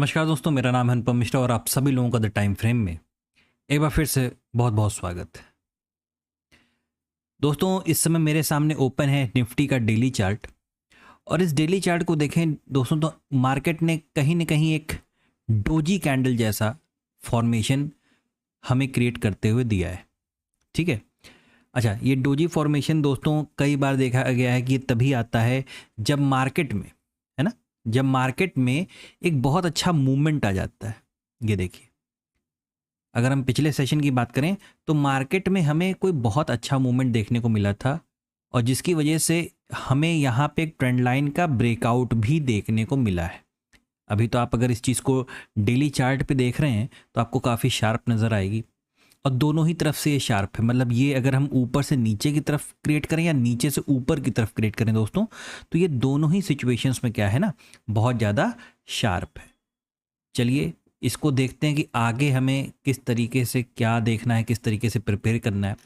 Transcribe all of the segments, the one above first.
नमस्कार दोस्तों, मेरा नाम है अनुपम मिश्रा और आप सभी लोगों का द टाइम फ्रेम में एक बार फिर से बहुत बहुत स्वागत है। दोस्तों, इस समय मेरे सामने ओपन है निफ्टी का डेली चार्ट और इस डेली चार्ट को देखें दोस्तों तो मार्केट ने कहीं ना कहीं एक डोजी कैंडल जैसा फॉर्मेशन हमें क्रिएट करते हुए दिया है। ठीक है। अच्छा, ये डोजी फॉर्मेशन दोस्तों कई बार देखा गया है कि ये तभी आता है जब मार्केट में, है ना, जब मार्केट में एक बहुत अच्छा मूवमेंट आ जाता है। ये देखिए, अगर हम पिछले सेशन की बात करें तो मार्केट में हमें कोई बहुत अच्छा मूवमेंट देखने को मिला था और जिसकी वजह से हमें यहाँ पे एक ट्रेंड लाइन का ब्रेकआउट भी देखने को मिला है। अभी तो आप अगर इस चीज़ को डेली चार्ट पे देख रहे हैं तो आपको काफ़ी शार्प नज़र आएगी और दोनों ही तरफ से ये शार्प है। मतलब ये अगर हम ऊपर से नीचे की तरफ क्रिएट करें या नीचे से ऊपर की तरफ क्रिएट करें दोस्तों, तो ये दोनों ही सिचुएशंस में क्या है ना, बहुत ज़्यादा शार्प है। चलिए इसको देखते हैं कि आगे हमें किस तरीके से क्या देखना है, किस तरीके से प्रिपेयर करना है।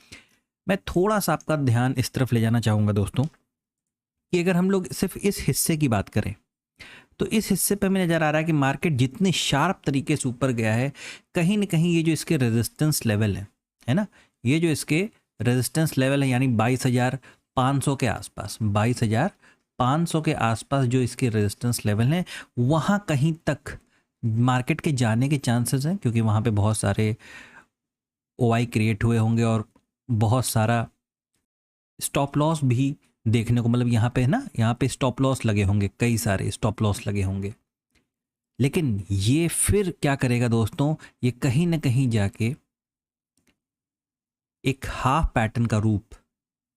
मैं थोड़ा सा आपका ध्यान इस तरफ ले जाना चाहूँगा दोस्तों कि अगर हम लोग सिर्फ इस हिस्से की बात करें तो इस हिस्से पे हमें नज़र आ रहा है कि मार्केट जितने शार्प तरीके से ऊपर गया है, कहीं ना कहीं ये जो इसके रेजिस्टेंस लेवल है ना, ये जो इसके रेजिस्टेंस लेवल है यानी 22,500 के आसपास, 22,500 के आसपास जो इसके रेजिस्टेंस लेवल हैं, वहाँ कहीं तक मार्केट के जाने के चांसेस हैं, क्योंकि वहाँ पे बहुत सारे ओआई क्रिएट हुए होंगे और बहुत सारा स्टॉप लॉस भी देखने को, मतलब यहाँ पे ना, यहाँ पे स्टॉप लॉस लगे होंगे, कई सारे स्टॉप लॉस लगे होंगे। लेकिन ये फिर क्या करेगा दोस्तों, ये कहीं ना कहीं जाके एक हाफ पैटर्न का रूप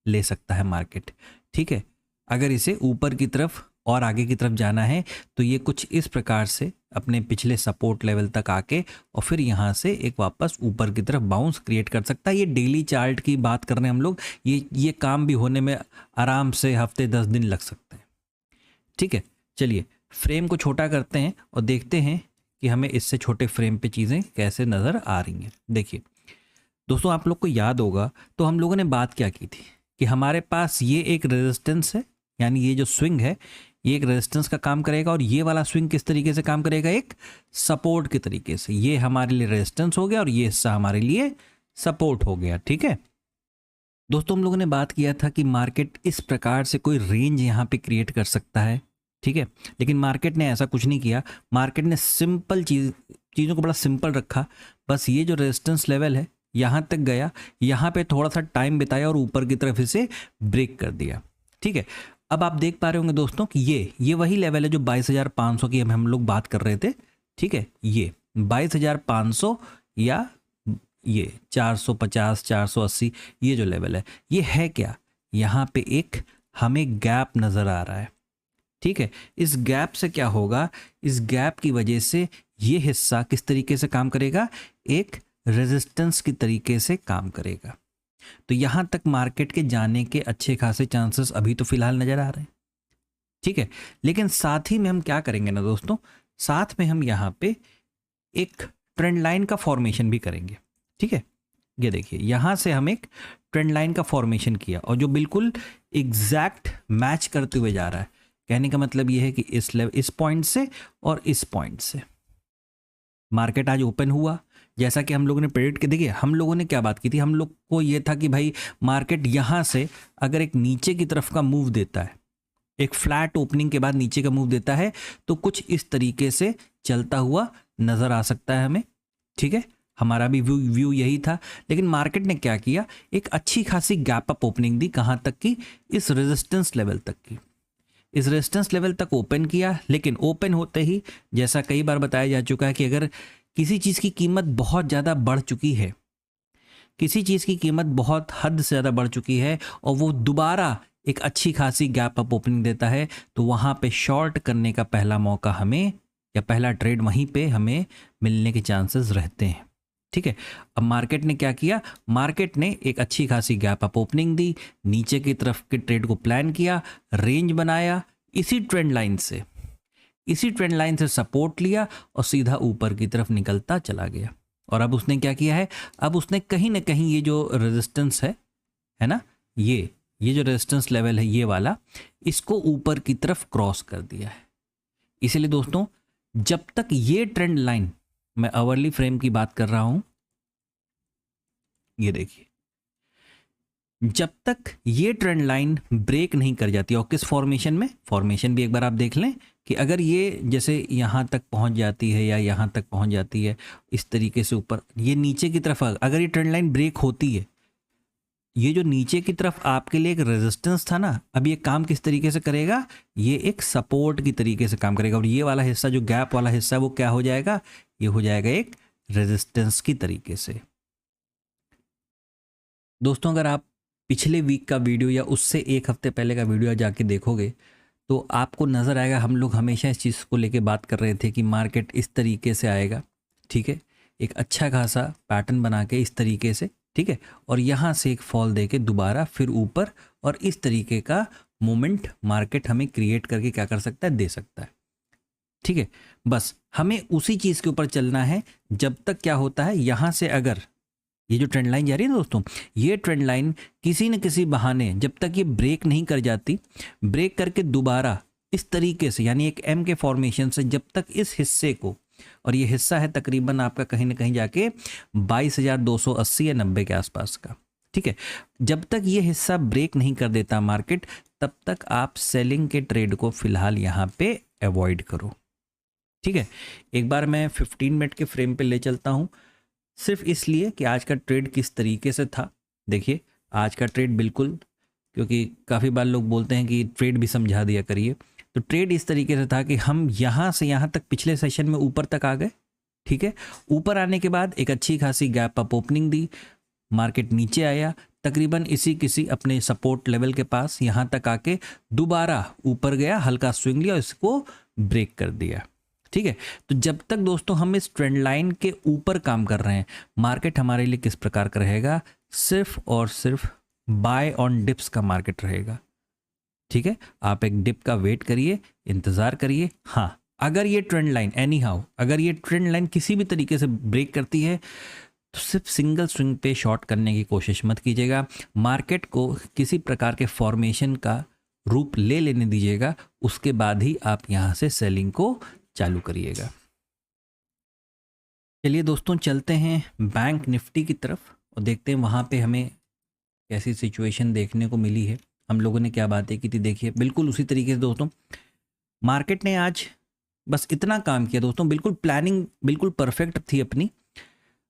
ले सकता है मार्केट। ठीक है, अगर इसे ऊपर की तरफ और आगे की तरफ जाना है तो ये कुछ इस प्रकार से अपने पिछले सपोर्ट लेवल तक आके और फिर यहाँ से एक वापस ऊपर की तरफ बाउंस क्रिएट कर सकता है। ये डेली चार्ट की बात कर रहे हैं हम लोग, ये काम भी होने में आराम से हफ्ते 10 दिन लग सकते हैं। ठीक है, चलिए फ्रेम को छोटा करते हैं और देखते हैं कि हमें इससे छोटे फ्रेम पे चीज़ें कैसे नज़र आ रही हैं। देखिए दोस्तों, आप लोग को याद होगा तो हम लोगों ने बात क्या की थी कि हमारे पास ये एक रेजिस्टेंस है, यानी ये जो स्विंग है ये एक रेजिस्टेंस का काम करेगा और ये वाला स्विंग किस तरीके से काम करेगा, एक सपोर्ट के तरीके से। ये हमारे लिए रेजिस्टेंस हो गया और ये हिस्सा हमारे लिए सपोर्ट हो गया। ठीक है दोस्तों, हम लोगों ने बात किया था कि मार्केट इस प्रकार से कोई रेंज यहाँ पे क्रिएट कर सकता है। ठीक है, लेकिन मार्केट ने ऐसा कुछ नहीं किया। मार्केट ने सिंपल चीज़ों को बड़ा सिंपल रखा। बस ये जो रेजिस्टेंस लेवल है यहाँ तक गया, यहाँ पे थोड़ा सा टाइम बिताया और ऊपर की तरफ इसे ब्रेक कर दिया। ठीक है, अब आप देख पा रहे होंगे दोस्तों कि ये वही लेवल है जो 22,500 की हम लोग बात कर रहे थे। ठीक है, ये 22,500 या ये 450 480 ये जो लेवल है, ये है क्या, यहाँ पे एक हमें गैप नज़र आ रहा है। ठीक है, इस गैप से क्या होगा, इस गैप की वजह से ये हिस्सा किस तरीके से काम करेगा, एक रेजिस्टेंस की तरीके से काम करेगा। तो यहां तक मार्केट के जाने के अच्छे खासे चांसेस अभी तो फिलहाल नजर आ रहे हैं। ठीक है, लेकिन साथ ही में हम क्या करेंगे ना दोस्तों, साथ में हम यहाँ पे एक ट्रेंड लाइन का फॉर्मेशन भी करेंगे। ठीक है, ये देखिए यहां से हम एक ट्रेंड लाइन का फॉर्मेशन किया और जो बिल्कुल एग्जैक्ट मैच करते हुए जा रहा है। कहने का मतलब ये है कि इस पॉइंट से और इस पॉइंट से मार्केट आज ओपन हुआ जैसा कि हम लोगों ने प्रेडिक्ट की। देखिए हम लोगों ने क्या बात की थी, हम लोग को ये था कि भाई मार्केट यहाँ से अगर एक नीचे की तरफ का मूव देता है, एक फ्लैट ओपनिंग के बाद नीचे का मूव देता है, तो कुछ इस तरीके से चलता हुआ नजर आ सकता है हमें। ठीक है, हमारा भी व्यू यही था। लेकिन मार्केट ने क्या किया, एक अच्छी खासी गैप अप ओपनिंग दी। कहाँ तक की, इस रेजिस्टेंस लेवल तक की। इस रेजिस्टेंस लेवल तक ओपन किया, लेकिन ओपन होते ही जैसा कई बार बताया जा चुका है कि अगर किसी चीज़ की कीमत बहुत ज़्यादा बढ़ चुकी है, किसी चीज़ की कीमत बहुत हद से ज़्यादा बढ़ चुकी है और वो दोबारा एक अच्छी खासी गैप अप ओपनिंग देता है, तो वहाँ पे शॉर्ट करने का पहला मौका हमें, या पहला ट्रेड वहीं पे हमें मिलने के चांसेस रहते हैं। ठीक है, अब मार्केट ने क्या किया, मार्केट ने एक अच्छी खासी गैप अप ओपनिंग दी, नीचे की तरफ के ट्रेड को प्लान किया, रेंज बनाया, इसी ट्रेंड लाइन से सपोर्ट लिया और सीधा ऊपर की तरफ निकलता चला गया। और अब उसने क्या किया है, अब उसने कहीं ना कहीं ये जो रेजिस्टेंस है ना, ये जो रेजिस्टेंस लेवल है ये वाला, इसको ऊपर की तरफ क्रॉस कर दिया है। इसीलिए दोस्तों जब तक ये ट्रेंड लाइन, मैं आवरली फ्रेम की बात कर रहा हूं, ये देखिए, जब तक ये ट्रेंड लाइन ब्रेक नहीं कर जाती, और किस फॉर्मेशन में, फॉर्मेशन भी एक बार आप देख लें कि अगर ये जैसे यहाँ तक पहुँच जाती है या यहाँ तक पहुँच जाती है इस तरीके से ऊपर, ये नीचे की तरफ अगर ये ट्रेंड लाइन ब्रेक होती है, ये जो नीचे की तरफ आपके लिए एक रेजिस्टेंस था ना, अब ये काम किस तरीके से करेगा, ये एक सपोर्ट की तरीके से काम करेगा, और ये वाला हिस्सा जो गैप वाला हिस्सा है वो क्या हो जाएगा, ये हो जाएगा एक रेजिस्टेंस की तरीके से। दोस्तों अगर आप पिछले वीक का वीडियो या उससे एक हफ्ते पहले का वीडियो जाके देखोगे तो आपको नज़र आएगा, हम लोग हमेशा इस चीज़ को लेके बात कर रहे थे कि मार्केट इस तरीके से आएगा, ठीक है, एक अच्छा खासा पैटर्न बना के इस तरीके से, ठीक है, और यहाँ से एक फॉल दे के दोबारा फिर ऊपर, और इस तरीके का मोमेंट मार्केट हमें क्रिएट करके क्या कर सकता है, दे सकता है, ठीक है। बस हमें उसी चीज़ के ऊपर चलना है जब तक क्या होता है, यहाँ से अगर ये जो ट्रेंड लाइन जा रही है ना दोस्तों, ये ट्रेंड लाइन किसी न किसी बहाने जब तक ये ब्रेक नहीं कर जाती, ब्रेक करके दोबारा इस तरीके से, यानी एक एम के फॉर्मेशन से, जब तक इस हिस्से को, और ये हिस्सा है तकरीबन आपका कहीं ना कहीं जाके 22,280 या 90 के आसपास का, ठीक है, जब तक ये हिस्सा ब्रेक नहीं कर देता मार्केट, तब तक आप सेलिंग के ट्रेड को फिलहाल यहाँ पे अवॉइड करो, ठीक है। एक बार मैं 15 मिनट के फ्रेम पे ले चलता हूँ, सिर्फ इसलिए कि आज का ट्रेड किस तरीके से था। देखिए आज का ट्रेड बिल्कुल, क्योंकि काफ़ी बार लोग बोलते हैं कि ट्रेड भी समझा दिया करिए, तो ट्रेड इस तरीके से था कि हम यहाँ से यहाँ तक पिछले सेशन में ऊपर तक आ गए, ठीक है, ऊपर आने के बाद एक अच्छी खासी गैप अप ओपनिंग दी, मार्केट नीचे आया तकरीबन इसी किसी अपने सपोर्ट लेवल के पास, यहाँ तक आके दोबारा ऊपर गया, हल्का स्विंग लिया और इसको ब्रेक कर दिया, ठीक है। तो जब तक दोस्तों हम इस ट्रेंड लाइन के ऊपर काम कर रहे हैं, मार्केट हमारे लिए किस प्रकार का रहेगा, सिर्फ और सिर्फ बाय ऑन डिप्स का मार्केट रहेगा, ठीक है। आप एक डिप का वेट करिए, इंतजार करिए। हाँ, अगर ये ट्रेंड लाइन एनी हाउ, अगर ये ट्रेंड लाइन किसी भी तरीके से ब्रेक करती है तो सिर्फ सिंगल स्विंग पे शॉर्ट करने की कोशिश मत कीजिएगा, मार्केट को किसी प्रकार के फॉर्मेशन का रूप ले लेने दीजिएगा, उसके बाद ही आप यहाँ से सेलिंग को चालू करिएगा। चलिए दोस्तों चलते हैं बैंक निफ्टी की तरफ और देखते हैं वहाँ पे हमें कैसी सिचुएशन देखने को मिली है, हम लोगों ने क्या बातें की थी। देखिए बिल्कुल उसी तरीके से दोस्तों मार्केट ने आज बस इतना काम किया दोस्तों, बिल्कुल प्लानिंग बिल्कुल परफेक्ट थी अपनी।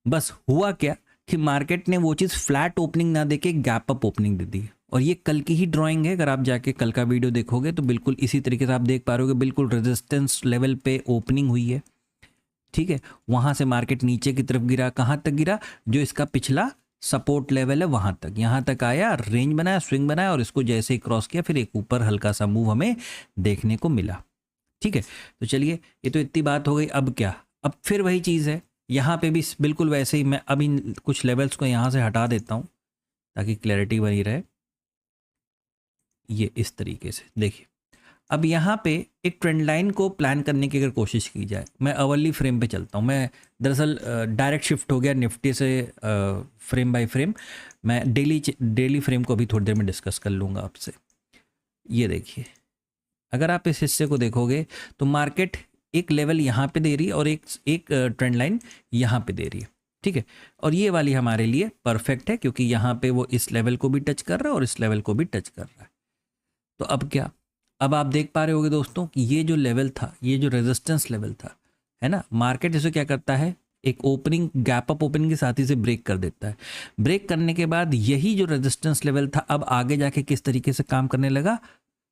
बस हुआ क्या कि मार्केट ने वो चीज़ फ्लैट ओपनिंग ना देके गैप अप ओपनिंग दे दी, और ये कल की ही ड्राइंग है। अगर आप जाके कल का वीडियो देखोगे तो बिल्कुल इसी तरीके से आप देख पा रहे हो, बिल्कुल रेजिस्टेंस लेवल पे ओपनिंग हुई है, ठीक है। वहाँ से मार्केट नीचे की तरफ गिरा, कहाँ तक गिरा, जो इसका पिछला सपोर्ट लेवल है वहाँ तक, यहाँ तक आया, रेंज बनाया, स्विंग बनाया, और इसको जैसे ही क्रॉस किया फिर एक ऊपर हल्का सा मूव हमें देखने को मिला, ठीक है। तो चलिए ये तो इतनी बात हो गई। अब क्या, अब फिर वही चीज़ है, यहाँ पे भी बिल्कुल वैसे ही। मैं अब इन कुछ लेवल्स को यहाँ से हटा देता हूँ ताकि क्लैरिटी बनी रहे। ये इस तरीके से देखिए, अब यहाँ पे एक ट्रेंड लाइन को प्लान करने की अगर कोशिश की जाए, मैं अवर्ली फ्रेम पे चलता हूँ। मैं दरअसल डायरेक्ट शिफ्ट हो गया निफ्टी से फ्रेम बाय फ्रेम। मैं डेली फ्रेम को अभी थोड़ी देर में डिस्कस कर लूँगा आपसे। ये देखिए, अगर आप इस हिस्से को देखोगे तो मार्केट एक लेवल यहाँ पे दे रही है और एक ट्रेंड लाइन यहाँ पे दे रही है, ठीक है। और ये वाली हमारे लिए परफेक्ट है क्योंकि यहाँ पे वो इस लेवल को भी टच कर रहा है और इस लेवल को भी टच कर रहा है। तो अब क्या, अब आप देख पा रहे होगे दोस्तों कि ये जो लेवल था, ये जो रेजिस्टेंस लेवल था, है ना, मार्केट इसे क्या करता है, एक ओपनिंग गैप अप ओपनिंग के साथ ही से ब्रेक कर देता है। ब्रेक करने के बाद यही जो रेजिस्टेंस लेवल था अब आगे जाके किस तरीके से काम करने लगा,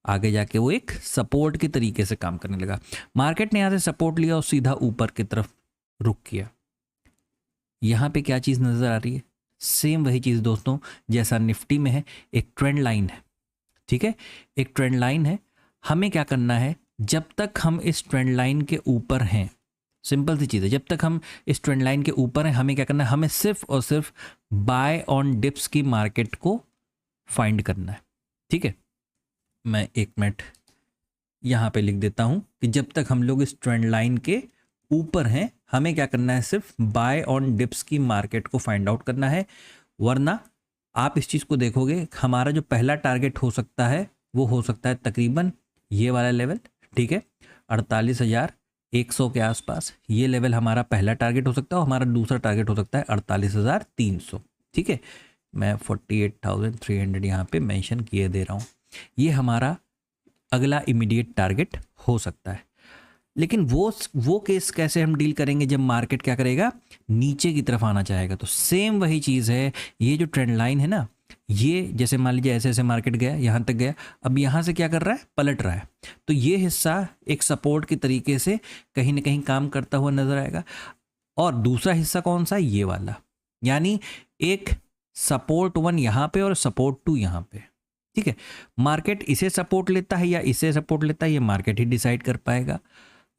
आगे जाके वो एक सपोर्ट के तरीके से काम करने लगा। मार्केट ने यहाँ से सपोर्ट लिया और सीधा ऊपर की तरफ रुक किया। यहाँ पे क्या चीज़ नज़र आ रही है, सेम वही चीज़ दोस्तों जैसा निफ्टी में है, एक ट्रेंड लाइन है, ठीक है, एक ट्रेंड लाइन है। हमें क्या करना है, जब तक हम इस ट्रेंड लाइन के ऊपर हैं, सिंपल सी चीज़ है, जब तक हम इस ट्रेंड लाइन के ऊपर हैं हमें क्या करना है, हमें सिर्फ और सिर्फ बाय ऑन डिप्स की मार्केट को फाइंड करना है, ठीक है। मैं एक मिनट यहाँ पे लिख देता हूँ कि जब तक हम लोग इस ट्रेंड लाइन के ऊपर हैं हमें क्या करना है, सिर्फ बाय ऑन डिप्स की मार्केट को फाइंड आउट करना है। वरना आप इस चीज़ को देखोगे, हमारा जो पहला टारगेट हो सकता है वो हो सकता है तकरीबन ये वाला लेवल, ठीक है, 48,000 100 के आसपास। ये लेवल हमारा पहला टारगेट हो सकता है और हमारा दूसरा टारगेट हो सकता है 48,300। ठीक है, मैं 48,300 यहाँ पे मेंशन किए दे रहा हूँ। ये हमारा अगला इमीडिएट टारगेट हो सकता है। लेकिन वो केस कैसे हम डील करेंगे जब मार्केट क्या करेगा, नीचे की तरफ आना चाहेगा। तो सेम वही चीज़ है, ये जो ट्रेंड लाइन है ना, ये जैसे मान लीजिए ऐसे ऐसे मार्केट गया, यहाँ तक गया, अब यहाँ से क्या कर रहा है, पलट रहा है। तो ये हिस्सा एक सपोर्ट की तरीके से कहीं ना कहीं काम करता हुआ नजर आएगा। और दूसरा हिस्सा कौन सा, ये वाला, यानी एक सपोर्ट 1 यहाँ पे और सपोर्ट 2 यहाँ पे। ठीक है, मार्केट इसे सपोर्ट लेता है या इसे सपोर्ट लेता है, ये मार्केट ही डिसाइड कर पाएगा।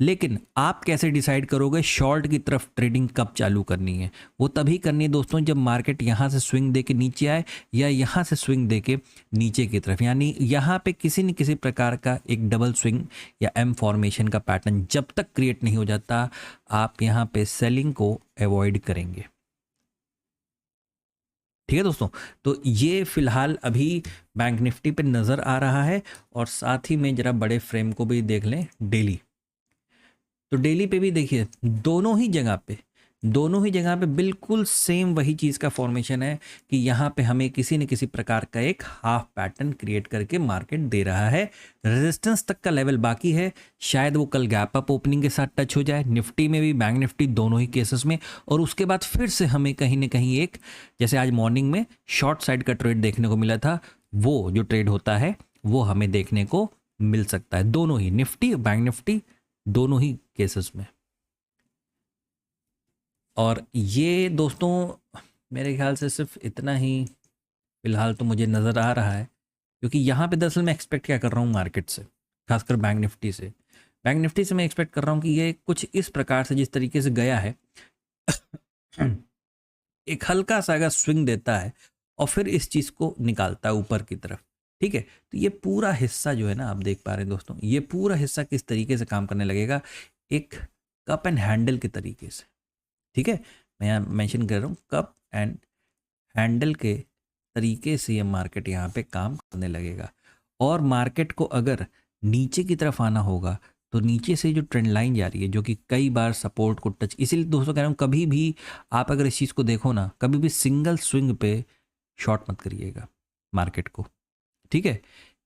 लेकिन आप कैसे डिसाइड करोगे शॉर्ट की तरफ ट्रेडिंग कब चालू करनी है? वो तभी करनी है दोस्तों जब मार्केट यहाँ से स्विंग दे के नीचे आए या यहाँ से स्विंग दे के नीचे की तरफ, यानी यहाँ पे किसी न किसी प्रकार का एक डबल स्विंग या एम फॉर्मेशन का पैटर्न जब तक क्रिएट नहीं हो जाता, आप यहाँ पे सेलिंग को अवॉइड करेंगे। ठीक है दोस्तों, तो ये फिलहाल अभी बैंक निफ्टी पे नज़र आ रहा है। और साथ ही में जरा बड़े फ्रेम को भी देख लें, डेली। तो डेली पे भी देखिए दोनों ही जगह पे बिल्कुल सेम वही चीज़ का फॉर्मेशन है कि यहाँ पे हमें किसी न किसी प्रकार का एक हाफ पैटर्न क्रिएट करके मार्केट दे रहा है। रेजिस्टेंस तक का लेवल बाकी है, शायद वो कल गैप अप ओपनिंग के साथ टच हो जाए, निफ्टी में भी, बैंक निफ्टी दोनों ही केसेस में। और उसके बाद फिर से हमें कहीं ना कहीं एक, जैसे आज मॉर्निंग में शॉर्ट साइड का ट्रेड देखने को मिला था, वो जो ट्रेड होता है वो हमें देखने को मिल सकता है, दोनों ही निफ्टी बैंक निफ्टी दोनों ही केसेस में। और ये दोस्तों मेरे ख्याल से सिर्फ इतना ही फिलहाल तो मुझे नज़र आ रहा है, क्योंकि यहाँ पे दरअसल मैं एक्सपेक्ट क्या कर रहा हूँ मार्केट से, खासकर बैंक निफ्टी से मैं एक्सपेक्ट कर रहा हूँ कि ये कुछ इस प्रकार से जिस तरीके से गया है एक हल्का सा अगर स्विंग देता है और फिर इस चीज़ को निकालता है ऊपर की तरफ। ठीक है, तो ये पूरा हिस्सा जो है ना, आप देख पा रहे हैं दोस्तों, ये पूरा हिस्सा किस तरीके से काम करने लगेगा, एक कप एंड हैंडल के तरीके से। ठीक है, मैं यहाँ मेंशन कर रहा हूँ कप एंड हैंडल के तरीके से ये मार्केट यहाँ पे काम करने लगेगा। और मार्केट को अगर नीचे की तरफ आना होगा तो नीचे से जो ट्रेंड लाइन जा रही है, जो कि कई बार सपोर्ट को टच, इसीलिए दोस्तों कह रहा हूँ कभी भी आप अगर इस चीज़ को देखो ना, कभी भी सिंगल स्विंग पे शॉर्ट मत करिएगा मार्केट को। ठीक है,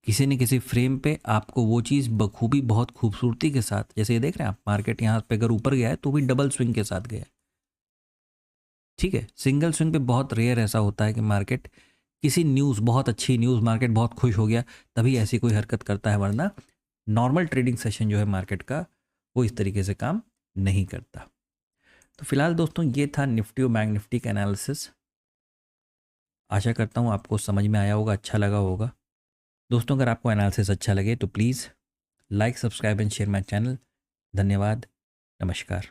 किसी न किसी फ्रेम पे आपको वो चीज़ बखूबी बहुत खूबसूरती के साथ, जैसे ये देख रहे हैं आप, मार्केट यहाँ पे अगर ऊपर गया है तो भी डबल स्विंग के साथ गया है। ठीक है, सिंगल स्विंग पे बहुत रेयर ऐसा होता है कि मार्केट किसी न्यूज़, बहुत अच्छी न्यूज़, मार्केट बहुत खुश हो गया तभी ऐसी कोई हरकत करता है, वरना नॉर्मल ट्रेडिंग सेशन जो है मार्केट का वो इस तरीके से काम नहीं करता। तो फिलहाल दोस्तों ये था निफ्टी और बैंक निफ्टी का एनालिसिस। आशा करता हूँ आपको समझ में आया होगा, अच्छा लगा होगा। दोस्तों अगर आपको एनालिसिस अच्छा लगे तो please like, subscribe and share my channel. धन्यवाद, नमस्कार।